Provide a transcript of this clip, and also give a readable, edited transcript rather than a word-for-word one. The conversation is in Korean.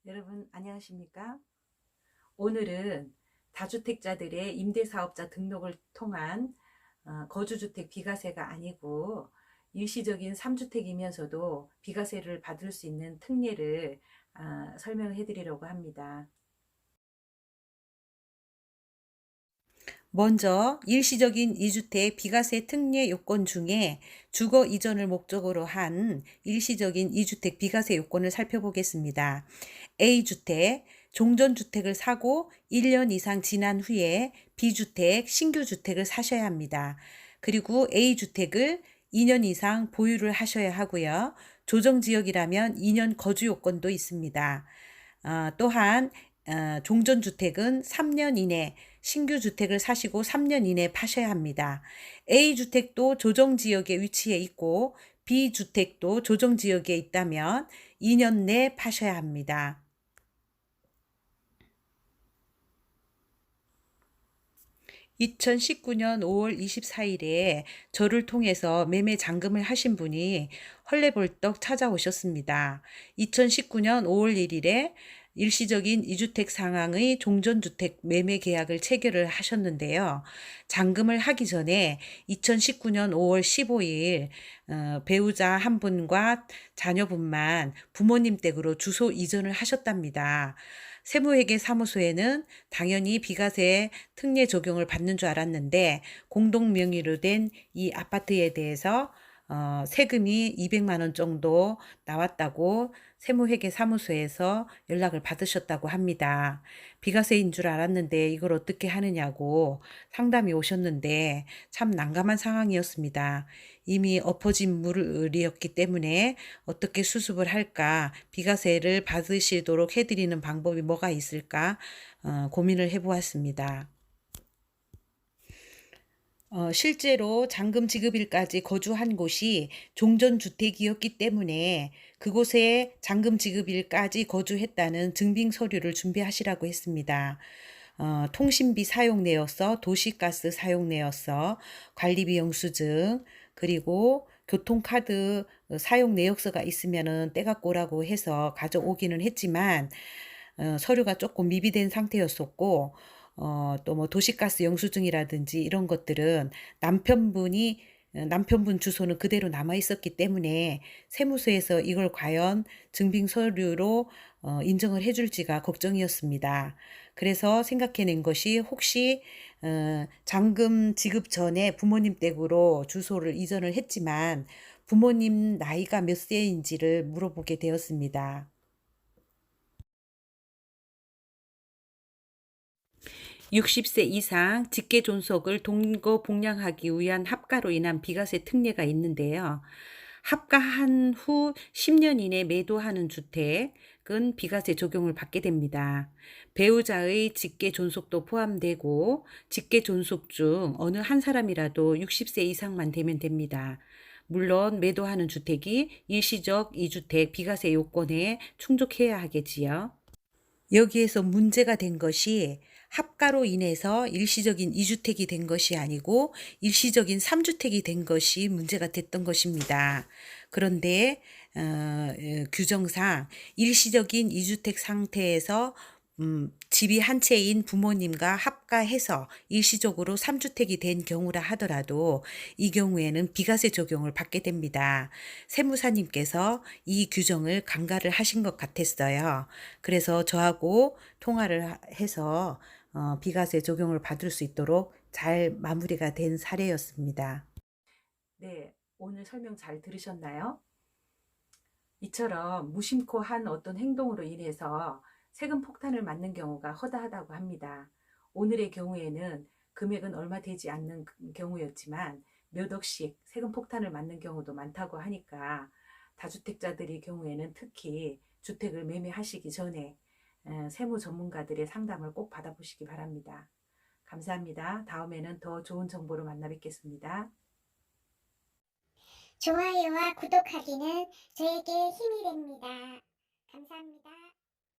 여러분 안녕하십니까? 오늘은 다주택자들의 임대사업자 등록을 통한 거주주택 비과세가 아니고 일시적인 3주택이면서도 비과세를 받을 수 있는 특례를 설명을 해드리려고 합니다. 먼저 일시적인 2주택 비과세 특례 요건 중에 주거 이전을 목적으로 한 일시적인 2주택 비과세 요건을 살펴보겠습니다. A주택, 종전주택을 사고 1년 이상 지난 후에 B주택, 신규주택을 사셔야 합니다. 그리고 A주택을 2년 이상 보유를 하셔야 하고요. 조정지역이라면 2년 거주 요건도 있습니다. 또한 종전주택은 3년 이내, 신규주택을 사시고 3년 이내 파셔야 합니다. A주택도 조정지역에 위치해 있고 B주택도 조정지역에 있다면 2년 내 파셔야 합니다. 2019년 5월 24일에 저를 통해서 매매 잔금을 하신 분이 헐레벌떡 찾아오셨습니다. 2019년 5월 1일에 일시적인 2주택 상황의 종전주택 매매 계약을 체결을 하셨는데요. 잔금을 하기 전에 2019년 5월 15일 배우자 한 분과 자녀분만 부모님 댁으로 주소 이전을 하셨답니다. 세무회계사무소에는 당연히 비과세 특례 적용을 받는 줄 알았는데 공동 명의로 된 이 아파트에 대해서 세금이 200만 원 정도 나왔다고 세무회계사무소에서 연락을 받으셨다고 합니다. 비과세인 줄 알았는데 이걸 어떻게 하느냐고 상담이 오셨는데 참 난감한 상황이었습니다. 이미 엎어진 물이었기 때문에 어떻게 수습을 할까, 비과세를 받으시도록 해드리는 방법이 뭐가 있을까 고민을 해보았습니다. 실제로 잔금 지급일까지 거주한 곳이 종전주택이었기 때문에 그곳에 잔금 지급일까지 거주했다는 증빙 서류를 준비하시라고 했습니다. 통신비 사용 내역서, 도시가스 사용 내역서, 관리비용 수증, 그리고 교통카드 사용 내역서가 있으면은 떼갖고 오라고 해서 가져오기는 했지만 서류가 조금 미비된 상태였었고 또 뭐 도시가스 영수증이라든지 이런 것들은 남편분 주소는 그대로 남아 있었기 때문에 세무서에서 이걸 과연 증빙 서류로 인정을 해줄지가 걱정이었습니다. 그래서 생각해낸 것이 혹시 잔금 지급 전에 부모님 댁으로 주소를 이전을 했지만 부모님 나이가 몇 세인지를 물어보게 되었습니다. 60세 이상 직계 존속을 동거 복량하기 위한 합가로 인한 비과세 특례가 있는데요. 합가한 후 10년 이내 매도하는 주택은 비과세 적용을 받게 됩니다. 배우자의 직계 존속도 포함되고 직계 존속 중 어느 한 사람이라도 60세 이상만 되면 됩니다. 물론 매도하는 주택이 일시적 2주택 비과세 요건에 충족해야 하겠지요. 여기에서 문제가 된 것이 합가로 인해서 일시적인 2주택이 된 것이 아니고 일시적인 3주택이 된 것이 문제가 됐던 것입니다. 그런데 규정상 일시적인 2주택 상태에서 집이 한 채인 부모님과 합가해서 일시적으로 3주택이 된 경우라 하더라도 이 경우에는 비과세 적용을 받게 됩니다. 세무사님께서 이 규정을 간과를 하신 것 같았어요. 그래서 저하고 통화를 해서 비과세 적용을 받을 수 있도록 잘 마무리가 된 사례였습니다. 네, 오늘 설명 잘 들으셨나요? 이처럼 무심코 한 어떤 행동으로 인해서 세금 폭탄을 맞는 경우가 허다하다고 합니다. 오늘의 경우에는 금액은 얼마 되지 않는 경우였지만 몇 억씩 세금 폭탄을 맞는 경우도 많다고 하니까 다주택자들의 경우에는 특히 주택을 매매하시기 전에 세무 전문가들의 상담을 꼭 받아보시기 바랍니다. 감사합니다. 다음에는 더 좋은 정보로 만나 뵙겠습니다. 좋아요와 구독하기는 저에게 힘이 됩니다. 감사합니다.